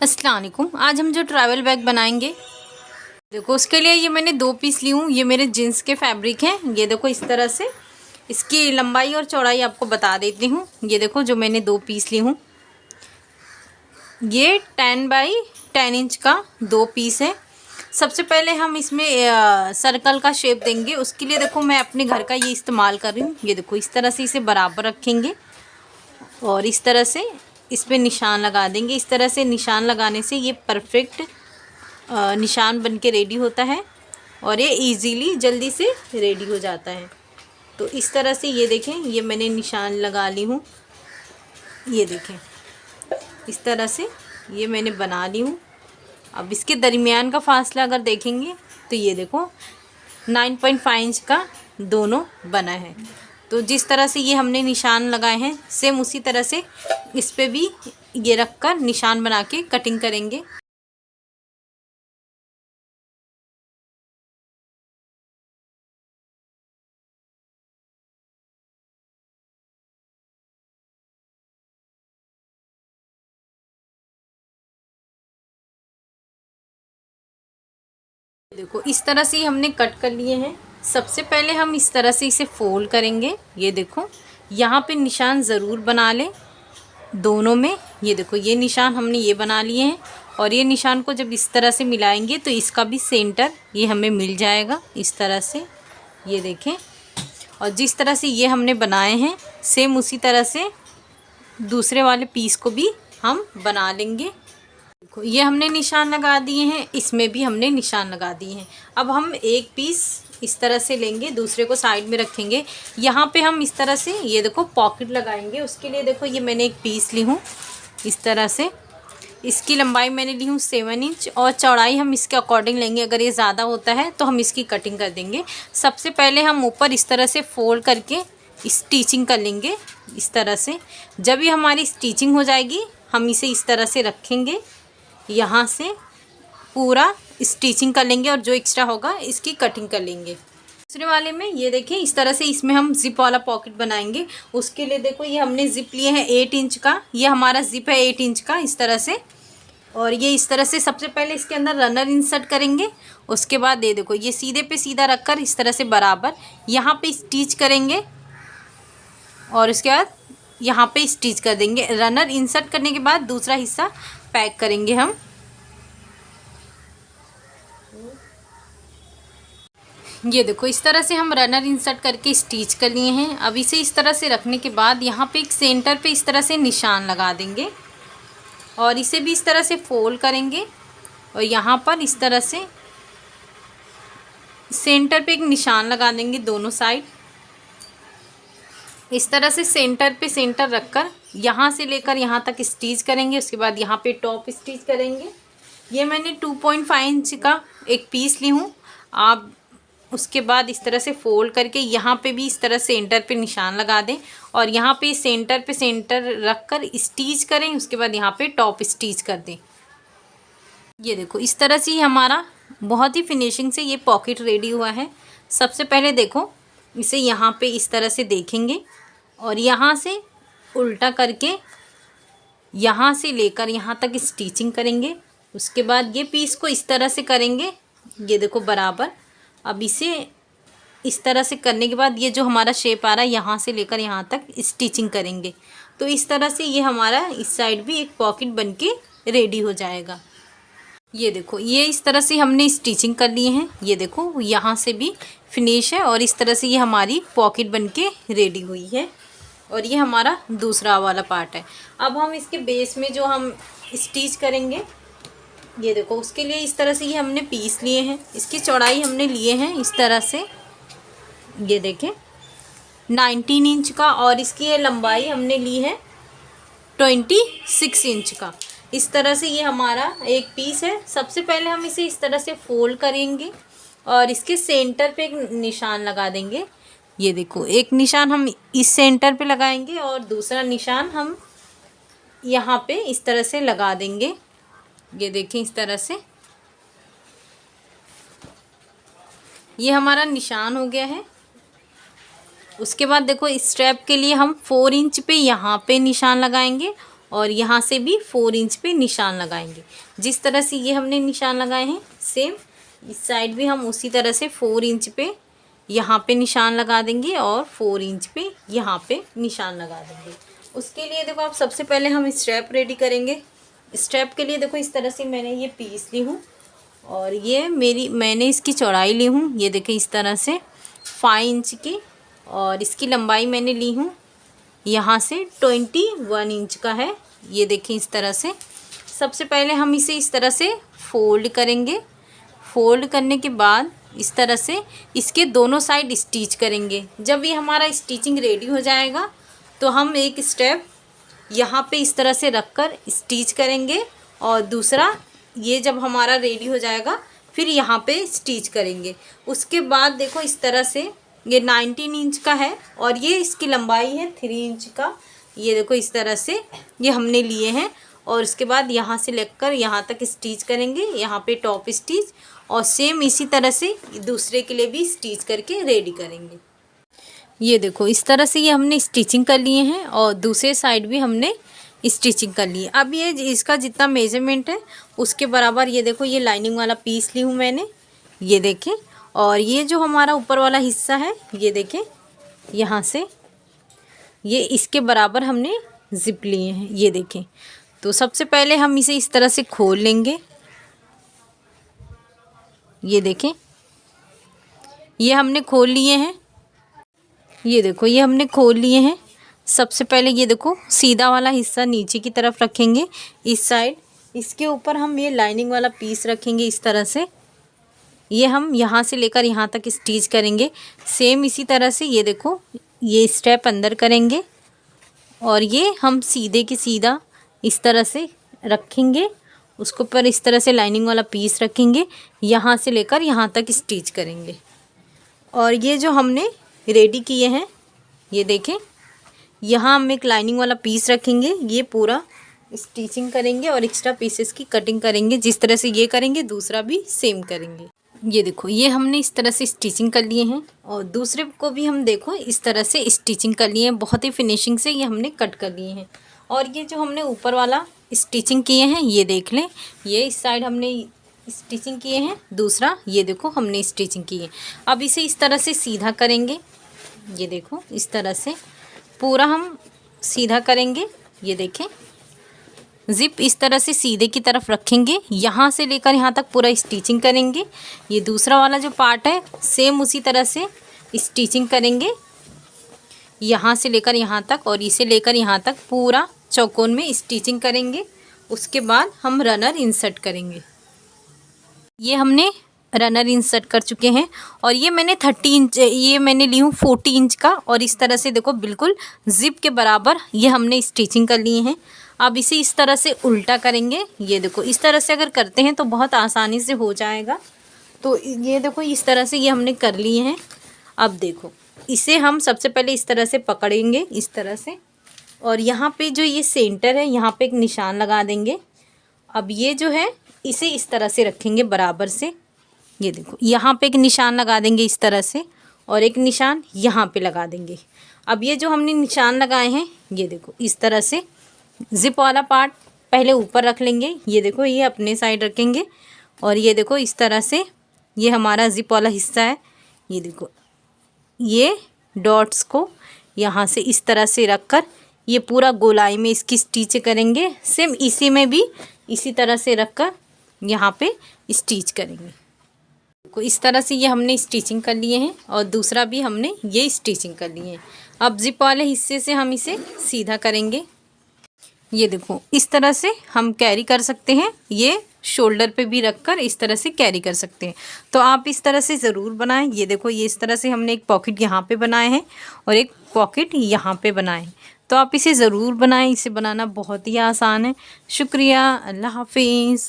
अस्सलाम वालेकुम। आज हम जो ट्रैवल बैग बनाएंगे, देखो उसके लिए ये मैंने 2 पीस ली हूँ। ये मेरे जीन्स के फैब्रिक हैं। ये देखो इस तरह से इसकी लंबाई और चौड़ाई आपको बता देती हूँ। ये देखो जो मैंने 2 पीस ली हूँ, ये 10 बाई 10 इंच का 2 पीस है। सबसे पहले हम इसमें सर्कल का शेप देंगे। उसके लिए देखो मैं अपने घर का ये इस्तेमाल कर रही हूँ। ये देखो इस तरह से इसे बराबर रखेंगे और इस तरह से इस पे निशान लगा देंगे। इस तरह से निशान लगाने से ये परफेक्ट निशान बन के रेडी होता है और ये इजीली जल्दी से रेडी हो जाता है। तो इस तरह से ये देखें, ये मैंने निशान लगा ली हूँ। ये देखें इस तरह से ये मैंने बना ली हूँ। अब इसके दरमियान का फासला अगर देखेंगे तो ये देखो 9.5 इंच का दोनों बना है। तो जिस तरह से ये हमने निशान लगाए हैं, सेम उसी तरह से इस पे भी ये रख कर निशान बना के कटिंग करेंगे। देखो इस तरह से हमने कट कर लिए हैं। सबसे पहले हम इस तरह से इसे फोल्ड करेंगे। ये देखो यहाँ पे निशान ज़रूर बना लें दोनों में। ये देखो ये निशान हमने ये बना लिए हैं और ये निशान को जब इस तरह से मिलाएंगे तो इसका भी सेंटर ये हमें मिल जाएगा इस तरह से। ये देखें, और जिस तरह से ये हमने बनाए हैं सेम उसी तरह से दूसरे वाले पीस को भी हम बना लेंगे। देखो ये हमने निशान लगा दिए हैं, इसमें भी हमने निशान लगा दिए हैं। अब हम एक पीस इस तरह से लेंगे, दूसरे को साइड में रखेंगे। यहाँ पे हम इस तरह से ये देखो पॉकेट लगाएंगे। उसके लिए देखो ये मैंने एक पीस ली हूँ इस तरह से। इसकी लंबाई मैंने ली हूँ 7 इंच और चौड़ाई हम इसके अकॉर्डिंग लेंगे। अगर ये ज़्यादा होता है तो हम इसकी कटिंग कर देंगे। सबसे पहले हम ऊपर इस तरह से फोल्ड करके स्टिचिंग कर लेंगे इस तरह से। जब ये हमारी स्टिचिंग हो जाएगी हम इसे इस तरह से रखेंगे, यहाँ से पूरा स्टिचिंग कर लेंगे और जो एक्स्ट्रा होगा इसकी कटिंग कर लेंगे। दूसरे वाले में ये देखें इस तरह से इसमें हम जिप वाला पॉकेट बनाएंगे। उसके लिए देखो ये हमने जिप लिए हैं 8 इंच का। ये हमारा जिप है 8 इंच का इस तरह से। और ये इस तरह से सबसे पहले इसके अंदर रनर इंसर्ट करेंगे। उसके बाद ये देखो ये सीधे पे सीधा रखकर इस तरह से बराबर यहाँ पे स्टिच करेंगे और उसके बाद यहाँ पे स्टिच कर देंगे। रनर इंसर्ट करने के बाद दूसरा हिस्सा पैक करेंगे हम। ये देखो इस तरह से हम रनर इंसर्ट करके स्टिच कर लिए हैं। अब इसे इस तरह से रखने के बाद यहाँ पे एक सेंटर पे इस तरह से निशान लगा देंगे और इसे भी इस तरह से फोल्ड करेंगे और यहाँ पर इस तरह से सेंटर पे एक निशान लगा देंगे दोनों साइड। इस तरह से सेंटर पे सेंटर रखकर यहाँ से लेकर यहाँ तक स्टिच करेंगे। उसके बाद यहाँ पे टॉप स्टिच करेंगे। ये मैंने 2.5 इंच का एक पीस ली हूँ। आप उसके बाद इस तरह से फोल्ड करके यहाँ पे भी इस तरह सेंटर पे निशान लगा दें और यहाँ पे सेंटर रख कर स्टिच करें। उसके बाद यहाँ पे टॉप स्टिच कर दें। ये देखो इस तरह से ही हमारा बहुत ही फिनिशिंग से ये पॉकेट रेडी हुआ है। सबसे पहले देखो इसे यहाँ पे इस तरह से देखेंगे और यहाँ से उल्टा करके यहाँ से लेकर यहाँ तक स्टिचिंग करेंगे। उसके बाद ये पीस को इस तरह से करेंगे। ये देखो बराबर। अब इसे इस तरह से करने के बाद ये जो हमारा शेप आ रहा है यहाँ से लेकर यहाँ तक स्टिचिंग करेंगे। तो इस तरह से ये हमारा इस साइड भी एक पॉकेट बनके रेडी हो जाएगा। ये देखो ये इस तरह से हमने स्टिचिंग कर लिए हैं। ये देखो यहाँ से भी फिनिश है और इस तरह से ये हमारी पॉकेट बनके रेडी हुई है और ये हमारा दूसरा वाला पार्ट है। अब हम इसके बेस में जो हम स्टिच करेंगे, ये देखो उसके लिए इस तरह से ये हमने पीस लिए हैं। इसकी चौड़ाई हमने लिए हैं इस तरह से, ये देखें 19 इंच का और इसकी ये लंबाई हमने ली है 26 इंच का। इस तरह से ये हमारा एक पीस है। सबसे पहले हम इसे इस तरह से फोल्ड करेंगे और इसके सेंटर पे एक निशान लगा देंगे। ये देखो एक निशान हम इस सेंटर पे लगाएंगे और दूसरा निशान हम यहाँ पे इस तरह से लगा देंगे। ये देखें इस तरह से ये हमारा निशान हो गया है। उसके बाद देखो इस स्ट्रैप के लिए हम 4 इंच पे यहाँ पे निशान लगाएंगे और यहाँ से भी 4 इंच पे निशान लगाएंगे। जिस तरह से ये हमने निशान लगाए हैं सेम इस साइड भी हम उसी तरह से 4 इंच पे यहाँ पे निशान लगा देंगे और 4 इंच पे यहाँ पे निशान लगा देंगे। उसके लिए देखो आप सबसे पहले हम स्ट्रैप रेडी करेंगे। स्ट्रैप के लिए देखो इस तरह से मैंने ये पीस ली हूँ और ये मैंने इसकी चौड़ाई ली हूँ, ये देखें इस तरह से 5 इंच की, और इसकी लंबाई मैंने ली हूँ यहाँ से 21 इंच का है। ये देखें इस तरह से। सबसे पहले हम इसे इस तरह से फोल्ड करेंगे। फोल्ड करने के बाद इस तरह से इसके दोनों साइड स्टिच करेंगे। जब ये हमारा स्टिचिंग रेडी हो जाएगा तो हम एक स्टेप यहाँ पे इस तरह से रखकर स्टिच करेंगे और दूसरा ये जब हमारा रेडी हो जाएगा फिर यहाँ पे स्टिच करेंगे। उसके बाद देखो इस तरह से ये 19 इंच का है और ये इसकी लंबाई है 3 इंच का। ये देखो इस तरह से ये हमने लिए हैं और उसके बाद यहाँ से लेकर यहाँ तक स्टिच करेंगे, यहाँ पे टॉप स्टिच, और सेम इसी तरह से दूसरे के लिए भी स्टिच करके रेडी करेंगे। ये देखो इस तरह से ये हमने स्टिचिंग कर लिए हैं और दूसरे साइड भी हमने स्टिचिंग कर ली है। अब ये इसका जितना मेजरमेंट है उसके बराबर ये देखो ये लाइनिंग वाला पीस ली हूँ मैंने, ये देखें, और ये जो हमारा ऊपर वाला हिस्सा है ये देखें यहाँ से ये इसके बराबर हमने जिप लिए हैं, ये देखें। तो सबसे पहले हम इसे इस तरह से खोल लेंगे। ये देखें ये हमने खोल लिए हैं, ये देखो ये हमने खोल लिए हैं। सबसे पहले ये देखो सीधा वाला हिस्सा नीचे की तरफ रखेंगे इस साइड, इसके ऊपर हम ये लाइनिंग वाला पीस रखेंगे इस तरह से। ये हम यहाँ से लेकर यहाँ तक स्टिच करेंगे। सेम इसी तरह से ये देखो ये स्टेप अंदर करेंगे और ये हम सीधे की सीधा इस तरह से रखेंगे, उसके ऊपर इस तरह से लाइनिंग वाला पीस रखेंगे, यहाँ से लेकर यहाँ तक स्टिच करेंगे। और ये जो हमने रेडी किए हैं ये देखें, यहाँ हम एक लाइनिंग वाला पीस रखेंगे, ये पूरा स्टिचिंग करेंगे और एक्स्ट्रा पीसेस की कटिंग करेंगे। जिस तरह से ये करेंगे दूसरा भी सेम करेंगे। ये देखो ये हमने इस तरह से स्टिचिंग कर लिए हैं और दूसरे को भी हम देखो इस तरह से स्टिचिंग कर लिए हैं। बहुत ही फिनिशिंग से ये हमने कट कर लिए हैं। और ये जो हमने ऊपर वाला स्टिचिंग किए हैं ये देख लें, ये इस साइड हमने स्टिचिंग किए हैं, दूसरा ये देखो हमने स्टिचिंग की है। अब इसे इस तरह से सीधा करेंगे, ये देखो इस तरह से पूरा हम सीधा करेंगे। ये देखें ज़िप इस तरह से सीधे की तरफ रखेंगे, यहाँ से लेकर यहाँ तक पूरा स्टिचिंग करेंगे। ये दूसरा वाला जो पार्ट है सेम उसी तरह से स्टिचिंग करेंगे, यहाँ से लेकर यहाँ तक और इसे लेकर यहाँ तक पूरा चौकोन में स्टिचिंग करेंगे। उसके बाद हम रनर इंसर्ट करेंगे। ये हमने रनर इंसर्ट कर चुके हैं और ये मैंने 30 इंच ये मैंने ली हूँ 40 इंच का, और इस तरह से देखो बिल्कुल ज़िप के बराबर ये हमने स्टिचिंग कर लिए हैं। अब इसे इस तरह से उल्टा करेंगे। ये देखो इस तरह से अगर करते हैं तो बहुत आसानी से हो जाएगा। तो ये देखो इस तरह से ये हमने कर लिए हैं। अब देखो इसे हम सबसे पहले इस तरह से पकड़ेंगे इस तरह से, और यहाँ पे जो ये सेंटर है यहाँ पे एक निशान लगा देंगे। अब ये जो है इसे इस तरह से रखेंगे बराबर से। ये देखो यहाँ पे एक निशान लगा देंगे इस तरह से और एक निशान यहाँ पे लगा देंगे। अब ये जो हमने निशान लगाए हैं ये देखो इस तरह से ज़िप वाला पार्ट पहले ऊपर रख लेंगे। ये देखो ये अपने साइड रखेंगे और ये देखो इस तरह से ये हमारा ज़िप वाला हिस्सा है। ये देखो ये डॉट्स को यहाँ से इस तरह से रखकर ये पूरा गोलाई में इसकी स्टिच करेंगे। सेम इसी में भी इसी तरह से रखकर यहाँ पे स्टिच करेंगे। को इस तरह से ये हमने स्टिचिंग कर लिए हैं और दूसरा भी हमने ये स्टिचिंग कर लिए हैं। अब ज़िप वाले हिस्से से हम इसे सीधा करेंगे। ये देखो इस तरह से हम कैरी कर सकते हैं, ये शोल्डर पे भी रखकर इस तरह से कैरी कर सकते हैं। तो आप इस तरह से ज़रूर बनाएं। ये देखो ये इस तरह से हमने एक पॉकेट यहाँ पे बनाए हैं और एक पॉकेट यहाँ पे बनाए हैं। तो आप इसे ज़रूर बनाएं, इसे बनाना बहुत ही आसान है। शुक्रिया, अल्लाह हाफिज़।